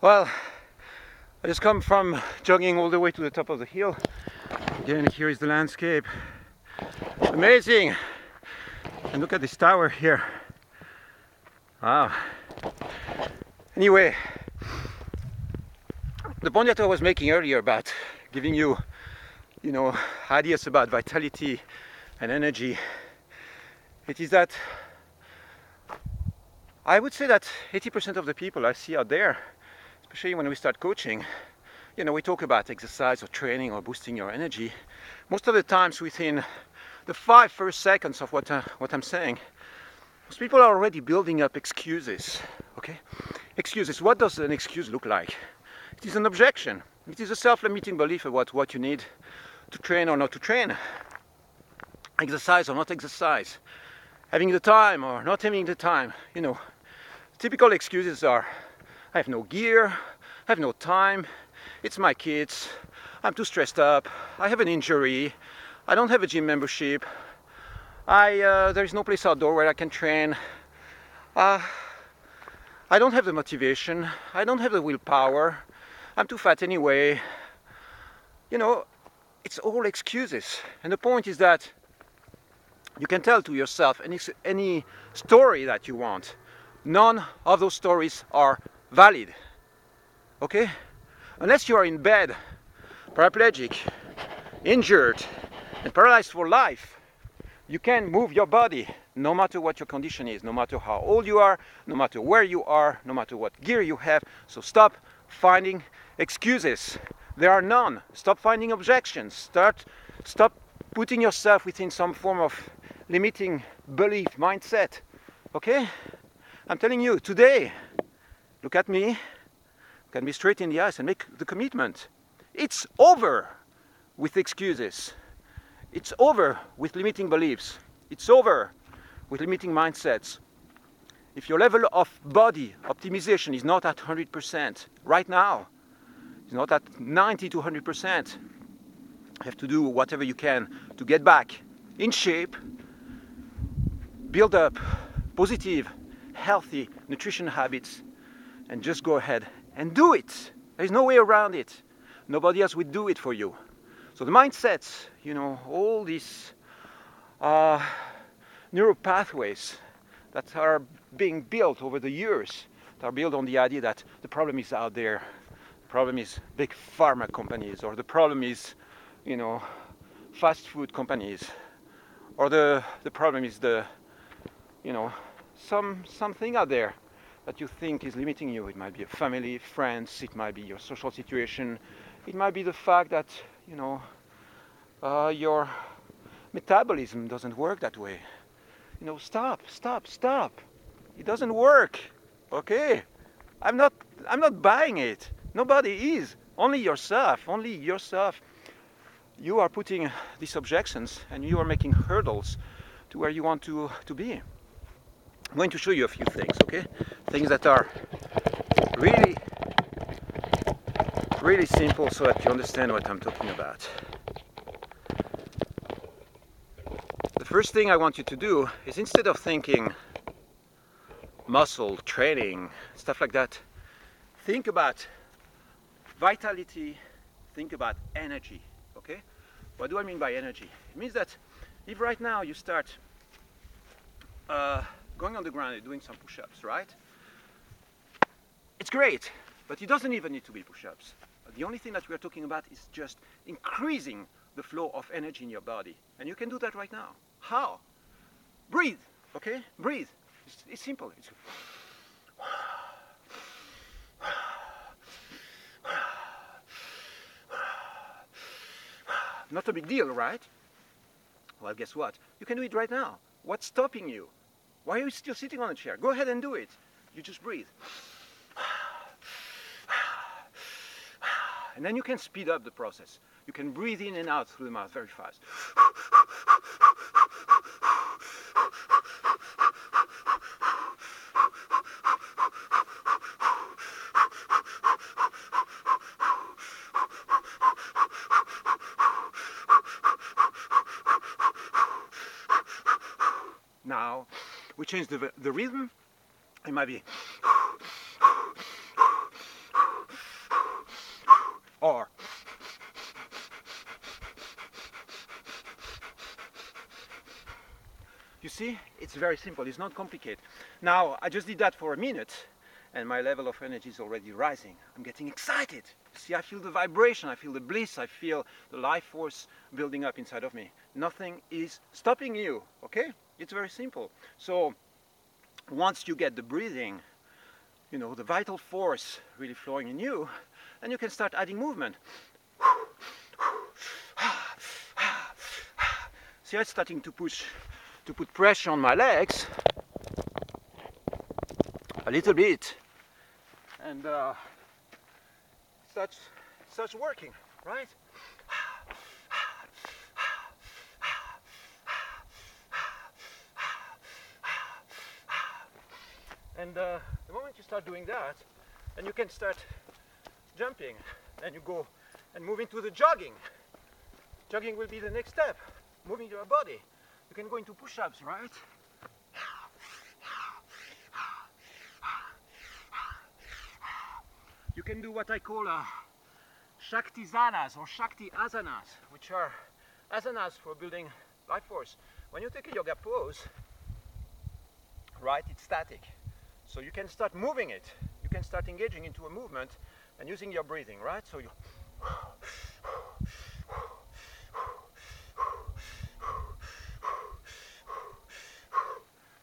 Well, I just come from jogging all the way to the top of the hill. Again, here is the landscape. Amazing! And look at this tower here. Wow. Anyway, the point that I was making earlier about giving you, ideas about vitality and energy, it is that I would say that 80% of the people I see out there, especially when we start coaching, we talk about exercise or training or boosting your energy. Most of the times within the 5 first seconds of what I'm saying, most people are already building up excuses, okay? Excuses. What does an excuse look like? It is an objection. It is a self-limiting belief about what you need to train or not to train, exercise or not exercise, having the time or not having the time. Typical excuses are, I have no gear, I have no time, it's my kids, I'm too stressed up, I have an injury, I don't have a gym membership, there is no place outdoor where I can train, I don't have the motivation, I don't have the willpower, I'm too fat anyway. It's all excuses. And the point is that you can tell to yourself any story that you want. None of those stories are valid. Okay? Unless you are in bed, paraplegic, injured, and paralyzed for life, you can move your body no matter what your condition is, no matter how old you are, no matter where you are, no matter what gear you have. So stop finding excuses. There are none. Stop finding objections. Stop putting yourself within some form of limiting belief mindset. Okay? I'm telling you, today, look at me straight in the eyes and make the commitment. It's over with excuses. It's over with limiting beliefs. It's over with limiting mindsets. If your level of body optimization is not at 100% right now, it's not at 90 to 100%, you have to do whatever you can to get back in shape, build up positive, healthy nutrition habits, and just go ahead and do it. There's no way around it. Nobody else will do it for you. So the mindsets, all these neural pathways that are being built over the years, that are built on the idea that the problem is out there, the problem is big pharma companies, or the problem is, fast food companies, or the problem is something out there that you think is limiting you. It might be a family, friends, it might be your social situation, it might be the fact that, your metabolism doesn't work that way. Stop. It doesn't work. Okay? I'm not buying it. Nobody is. Only yourself. You are putting these objections and you are making hurdles to where you want to be. I'm going to show you a few things, okay? Things that are really, really simple so that you understand what I'm talking about. The first thing I want you to do is, instead of thinking muscle training, stuff like that, think about vitality, think about energy, okay? What do I mean by energy? It means that if right now you start going on the ground and doing some push-ups, right? It's great, but it doesn't even need to be push-ups. The only thing that we are talking about is just increasing the flow of energy in your body. And you can do that right now. How? Breathe, okay? Breathe. It's simple. It's not a big deal, right? Well, guess what? You can do it right now. What's stopping you? Why are you still sitting on a chair? Go ahead and do it. You just breathe. And then you can speed up the process. You can breathe in and out through the mouth very fast. Now, we change the rhythm. It might be see, it's very simple, it's not complicated. Now, I just did that for a minute, and my level of energy is already rising. I'm getting excited. See, I feel the vibration, I feel the bliss, I feel the life force building up inside of me. Nothing is stopping you, okay? It's very simple. So, once you get the breathing, you know, the vital force really flowing in you, then you can start adding movement. See, I'm starting to put pressure on my legs a little bit, and starts working, right? And the moment you start doing that, then you can start jumping, then you go and move into the jogging. Jogging will be the next step, moving your body. You can go into push-ups, right? You can do what I call Shakti Zanas or Shakti Asanas, which are asanas for building life force. When you take a yoga pose, right, it's static. So you can start moving it. You can start engaging into a movement and using your breathing, right? So you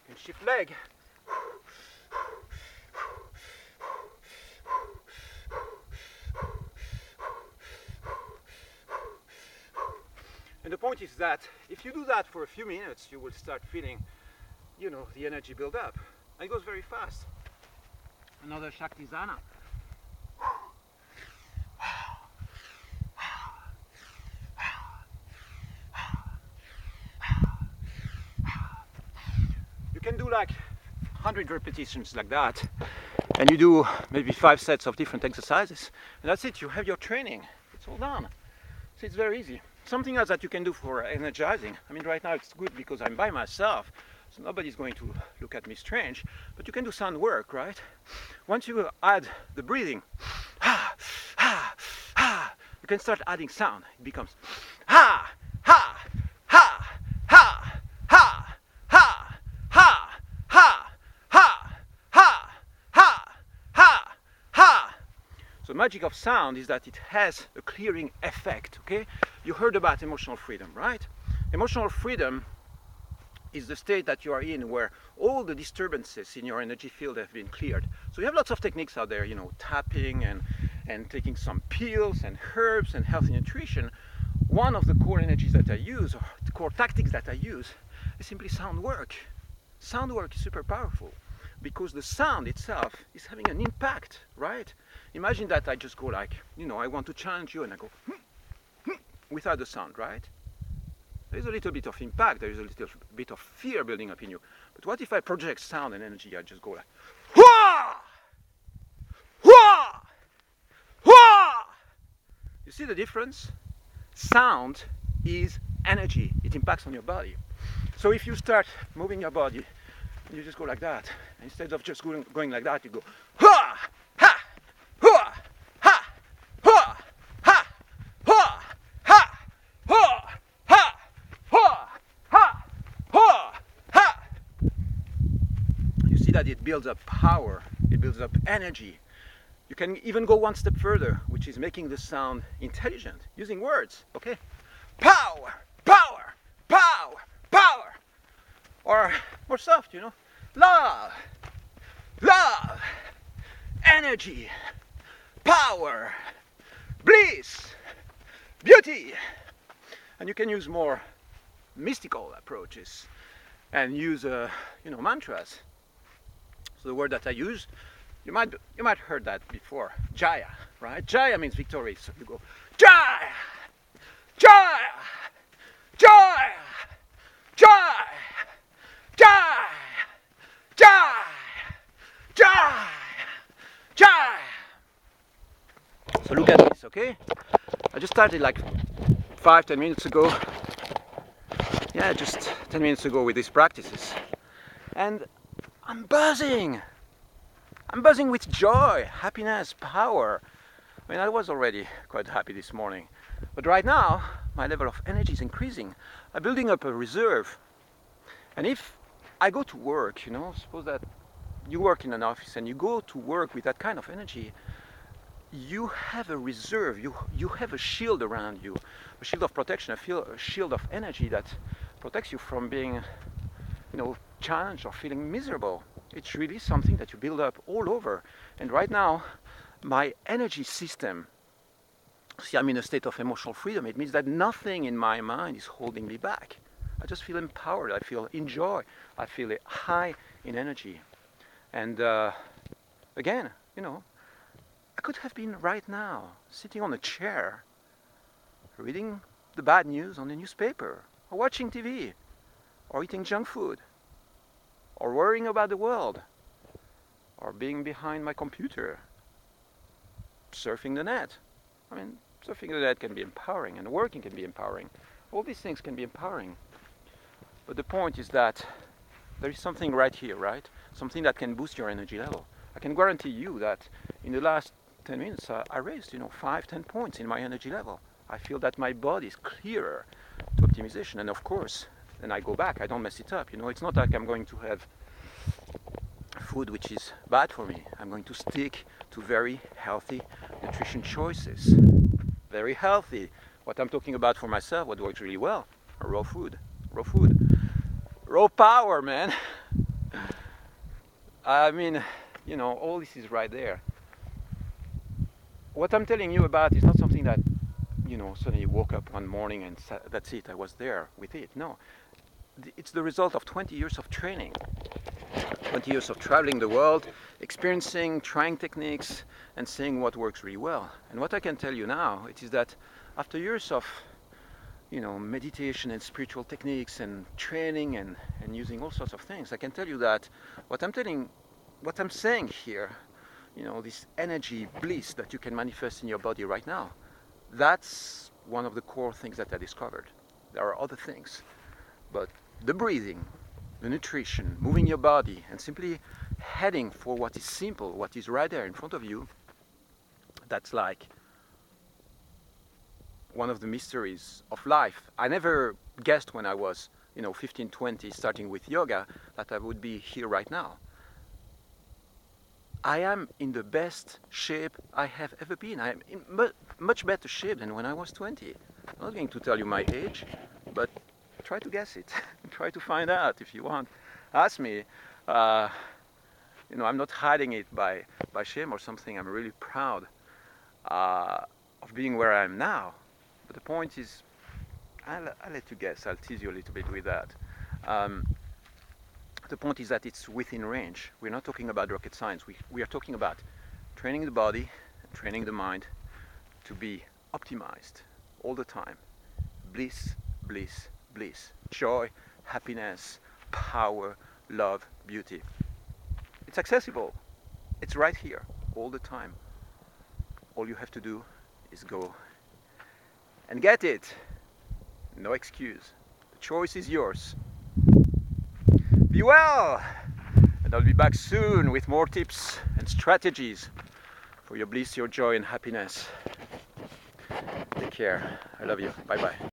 can shift leg. And the point is that if you do that for a few minutes, you will start feeling, you know, the energy build up. And it goes very fast. Another Shakti Zana. You can do like 100 repetitions like that, and you do maybe 5 sets of different exercises, and that's it. You have your training. It's all done. So it's very easy. Something else that you can do for energizing. I mean, right now it's good because I'm by myself, so nobody's going to look at me strange, but you can do sound work, right? Once you add the breathing, you can start adding sound. It becomes ha, ha, ha, ha, ha, ha, ha, ha, ha, ha, ha, ha, ha. So the magic of sound is that it has a clearing effect, okay? You heard about emotional freedom, right? Emotional freedom is the state that you are in where all the disturbances in your energy field have been cleared. So you have lots of techniques out there, you know, tapping and taking some pills and herbs and healthy nutrition. One of the core energies that I use, or the core tactics that I use, is simply sound work. Sound work is super powerful because the sound itself is having an impact, right? Imagine that I just go like, you know, I want to challenge you and I go without the sound, right? There's a little bit of impact, there is a little bit of fear building up in you. But what if I project sound and energy? I just go like, Hwah! Hwah! Hwah! You see the difference? Sound is energy, it impacts on your body. So if you start moving your body, you just go like that. Instead of just going like that, you go, Hwah! Ha! Hwah! Ha! Hwah! Ha! Hwah! Ha! Hwah! Ha! Hwah! Ha! Hwah! Ha! You see that it builds up power, it builds up energy. You can even go one step further, which is making the sound intelligent, using words, okay? Power! Power! Power! Power! Or more soft, you know? Love! Love! Energy! Power! Bliss! Beauty! And you can use more mystical approaches and use you know, mantras. So the word that I use, you might heard that before, Jaya, right? Jaya means victory. So you go Jaya, Jaya, Jaya, Jaya, Jaya, Jaya, Jaya, Jaya. So look at this, okay? I just started like 5-10 minutes ago. Yeah, just 10 minutes ago with these practices. And I'm buzzing. I'm buzzing with joy, happiness, power. I mean, I was already quite happy this morning. But right now, my level of energy is increasing. I'm building up a reserve. And if I go to work, you know, suppose that you work in an office and you go to work with that kind of energy, you have a reserve, you have a shield around you, a shield of protection, a shield of energy that protects you from being, you know, challenged or feeling miserable. It's really something that you build up all over. And right now, my energy system, see, I'm in a state of emotional freedom. It means that nothing in my mind is holding me back. I just feel empowered. I feel enjoy. I feel high in energy. And again, you know, I could have been right now sitting on a chair, reading the bad news on the newspaper, or watching TV, or eating junk food, or worrying about the world, or being behind my computer, surfing the net. I mean, surfing the net can be empowering, and working can be empowering. All these things can be empowering. But the point is that there is something right here, right? Something that can boost your energy level. I can guarantee you that in the last 10 minutes, I raised, 5-10 points in my energy level. I feel that my body is clearer to optimization. And of course, then I go back. I don't mess it up. It's not like I'm going to have food which is bad for me. I'm going to stick to very healthy nutrition choices. Very healthy. What I'm talking about for myself, what works really well, are raw food. Raw food. Raw power, man. I mean, all this is right there. What I'm telling you about is not something that, suddenly woke up one morning and that's it, I was there with it. No, it's the result of 20 years of training, 20 years of traveling the world, experiencing, trying techniques, and seeing what works really well. And what I can tell you now, it is that after years of, meditation and spiritual techniques and training and using all sorts of things, I can tell you that what I'm saying here, this energy bliss that you can manifest in your body right now, that's one of the core things that I discovered. There are other things, but the breathing, the nutrition, moving your body, and simply heading for what is simple, what is right there in front of you, that's like one of the mysteries of life. I never guessed when I was, 15, 20, starting with yoga, that I would be here right now. I am in the best shape I have ever been. I am in much better shape than when I was 20. I'm not going to tell you my age, but try to guess it. Try to find out if you want. Ask me. I'm not hiding it by shame or something. I'm really proud of being where I am now. But the point is, I'll let you guess. I'll tease you a little bit with that. The point is that it's within range. We're not talking about rocket science. We are talking about training the body, training the mind to be optimized all the time. Bliss, bliss, bliss. Joy, happiness, power, love, beauty. It's accessible. It's right here all the time. All you have to do is go and get it. No excuse. The choice is yours. Be well, and I'll be back soon with more tips and strategies for your bliss, your joy and happiness. Take care. I love you. Bye bye.